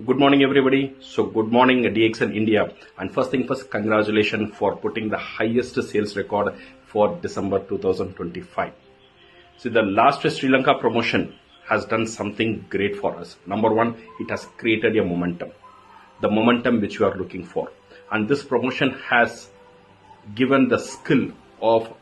Good morning, everybody. So, good morning, DXN India. And first thing first, congratulations for putting the highest sales record for December 2025. See, the last Sri Lanka promotion has done something great for us. Number one, it has created a momentum, the momentum which you are looking for. And this promotion has given the skill of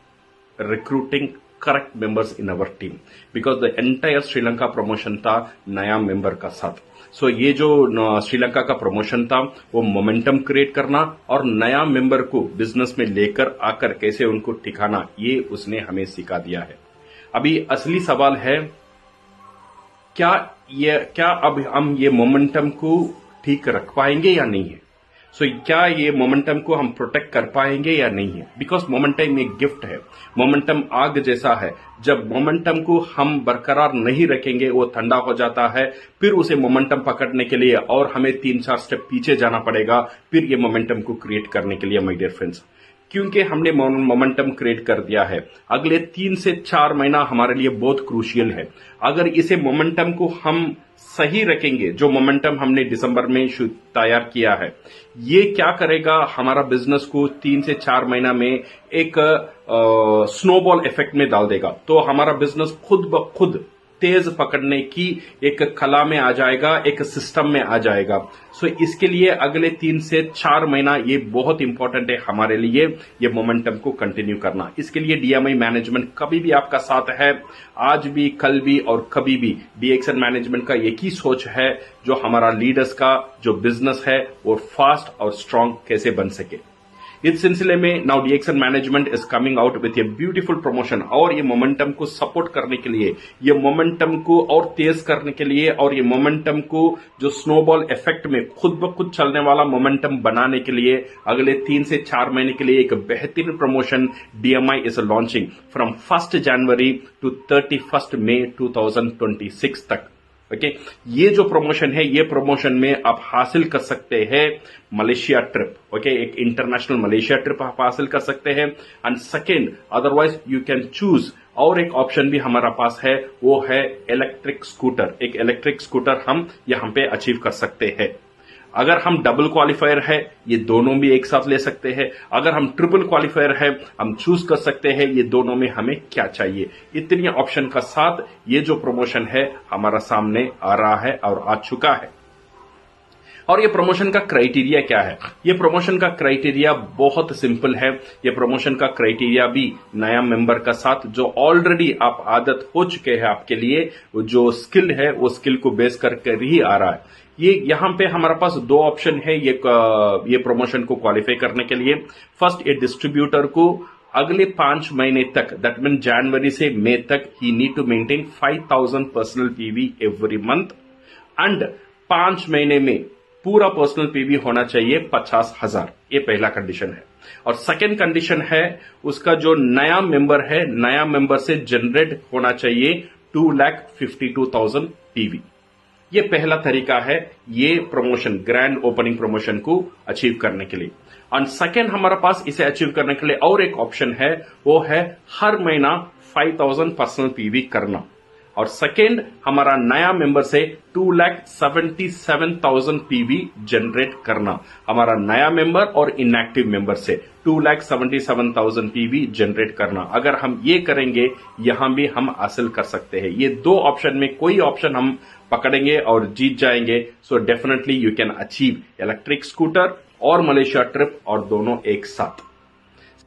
recruiting correct members in our team, because the entire Sri Lanka promotion था नया member का साथ. सो ये जो श्रीलंका का promotion था वो momentum create करना और नया मेंबर को बिजनेस में लेकर आकर कैसे उनको ठिकाना, ये उसने हमें सिखा दिया है. अभी असली सवाल है, क्या अब हम ये मोमेंटम को ठीक रख पाएंगे या नहीं है. सो क्या ये मोमेंटम को हम प्रोटेक्ट कर पाएंगे या नहीं है. बिकॉज मोमेंटम एक गिफ्ट है, मोमेंटम आग जैसा है. जब मोमेंटम को हम बरकरार नहीं रखेंगे वो ठंडा हो जाता है, फिर उसे मोमेंटम पकड़ने के लिए और हमें 3-4 स्टेप पीछे जाना पड़ेगा फिर ये मोमेंटम को क्रिएट करने के लिए. माय डियर फ्रेंड्स, क्योंकि हमने मोमेंटम क्रिएट कर दिया है, अगले 3 से 4 महीना हमारे लिए बहुत क्रूशियल है. अगर इसे मोमेंटम को हम सही रखेंगे, जो मोमेंटम हमने दिसंबर में तैयार किया है, ये क्या करेगा, हमारा बिजनेस को 3 से 4 महीना में एक स्नोबॉल इफेक्ट में डाल देगा. तो हमारा बिजनेस खुद ब खुद तेज पकड़ने की एक कला में आ जाएगा, एक सिस्टम में आ जाएगा. सो इसके लिए अगले 3 से 4 महीना ये बहुत इंपॉर्टेंट है हमारे लिए, ये मोमेंटम को कंटिन्यू करना. इसके लिए डीएमआई मैनेजमेंट कभी भी आपका साथ है, आज भी, कल भी और कभी भी. डीएक्सन मैनेजमेंट का एक ही सोच है, जो हमारा लीडर्स का जो बिजनेस है वो फास्ट और स्ट्रांग कैसे बन सके. इस सिलसिले में now DXN management is coming out with a beautiful promotion. और ये मोमेंटम को सपोर्ट करने के लिए, ये मोमेंटम को और तेज करने के लिए और ये मोमेंटम को जो स्नोबॉल इफेक्ट में खुद ब खुद चलने वाला मोमेंटम बनाने के लिए अगले 3 से 4 महीने के लिए एक बेहतरीन promotion DMI is launching from 1 January to 31 May 2026 तक. ओके, ये जो प्रमोशन है, ये प्रमोशन में आप हासिल कर सकते हैं मलेशिया ट्रिप. ओके, एक इंटरनेशनल मलेशिया ट्रिप आप हासिल कर सकते हैं. And second, otherwise you can choose, और एक ऑप्शन भी हमारा पास है, वो है इलेक्ट्रिक स्कूटर. एक इलेक्ट्रिक स्कूटर हम यहां पे अचीव कर सकते हैं. अगर हम डबल क्वालिफायर है, ये दोनों भी एक साथ ले सकते हैं. अगर हम ट्रिपल क्वालिफायर है, हम चूज कर सकते हैं ये दोनों में हमें क्या चाहिए. इतनी ऑप्शन का साथ ये जो प्रमोशन है हमारा सामने आ रहा है और आ चुका है. और ये प्रमोशन का क्राइटेरिया क्या है? ये प्रमोशन का क्राइटेरिया बहुत सिंपल है. ये प्रमोशन का क्राइटेरिया भी नया मेंबर का साथ, जो ऑलरेडी आप आदत हो चुके हैं, आपके लिए जो स्किल है वो स्किल को बेस करके ही आ रहा है. ये यहां पे हमारे पास 2 ऑप्शन है ये प्रमोशन को क्वालिफाई करने के लिए. फर्स्ट, ये डिस्ट्रीब्यूटर को अगले 5 महीने तक, दैट मीन जनवरी से मई तक, he need to maintain 5000 personal PV every month. And 5 महीने में पूरा पर्सनल पीवी होना चाहिए 50,000. ये पहला कंडीशन है. और सेकेंड कंडीशन है, उसका जो नया मेंबर है, नया मेंबर से जनरेट होना चाहिए 2,52,000 पीवी. ये पहला तरीका है ये प्रमोशन, ग्रैंड ओपनिंग प्रमोशन को अचीव करने के लिए. और सेकेंड, हमारे पास इसे अचीव करने के लिए और एक ऑप्शन है, वो है हर महीना 5,000 पर्सनल पीवी करना. और सेकेंड, हमारा नया मेंबर से 2,77,000 पीवी जनरेट करना. हमारा नया मेंबर और इनएक्टिव मेंबर से 2,77,000 पीवी जनरेट करना. अगर हम ये करेंगे, यहां भी हम हासिल कर सकते हैं. ये 2 ऑप्शन में कोई ऑप्शन हम पकड़ेंगे और जीत जाएंगे. So definitely you can achieve electric scooter और मलेशिया ट्रिप, और दोनों एक साथ.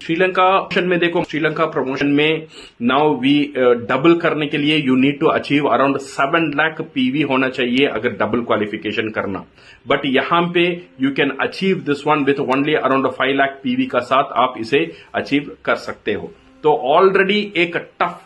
श्रीलंका ऑप्शन में देखो, श्रीलंका प्रमोशन में नाउ वी डबल करने के लिए you need to achieve around 7 lakh PV होना चाहिए अगर डबल क्वालिफिकेशन करना. बट यहां पे you can achieve this one with only around 5 lakh PV का साथ आप इसे अचीव कर सकते हो. तो ऑलरेडी एक टफ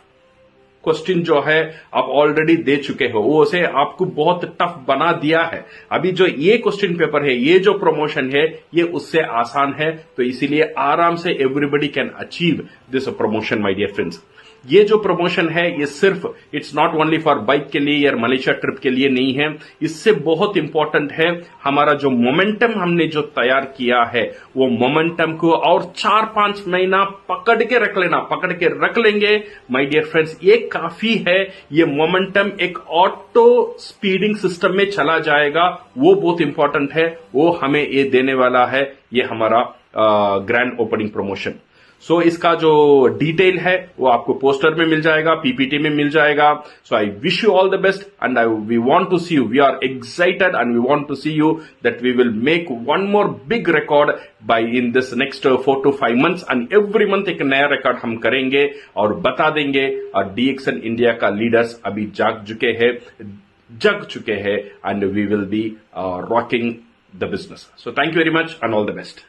क्वेश्चन जो है आप ऑलरेडी दे चुके हो, वो उसे आपको बहुत टफ बना दिया है. अभी जो ये क्वेश्चन पेपर है, ये जो प्रमोशन है, ये उससे आसान है. तो इसीलिए आराम से everybody can achieve this promotion, my dear friends. ये जो प्रमोशन है ये सिर्फ it's not only for bike के लिए या मलेशिया ट्रिप के लिए नहीं है, इससे बहुत इंपॉर्टेंट है हमारा जो मोमेंटम हमने जो तैयार किया है वो मोमेंटम को और 4-5 महीना पकड़ के रख लेना, पकड़ के रख लेंगे माय डियर फ्रेंड्स, ये काफी है। ये मोमेंटम एक ऑटो स्पीडिंग सिस्टम में चला जाएगा, वो बहुत इंपॉर्टेंट है, वो हमें ये देने वाला है ये हमारा ग्रैंड ओपनिंग प्रमोशन। सो इसका जो डिटेल है वो आपको पोस्टर में मिल जाएगा, पीपीटी में मिल जाएगा। So I wish you all the best and we want to see you, we are excited and we want to see you that we will make one more big record by in this next 4 to 5 months and every month एक नया record हम करेंगे और बता देंगे। और DXN India का leaders अभी जग चुके हैं and we will be rocking the business. So thank you very much and all the best.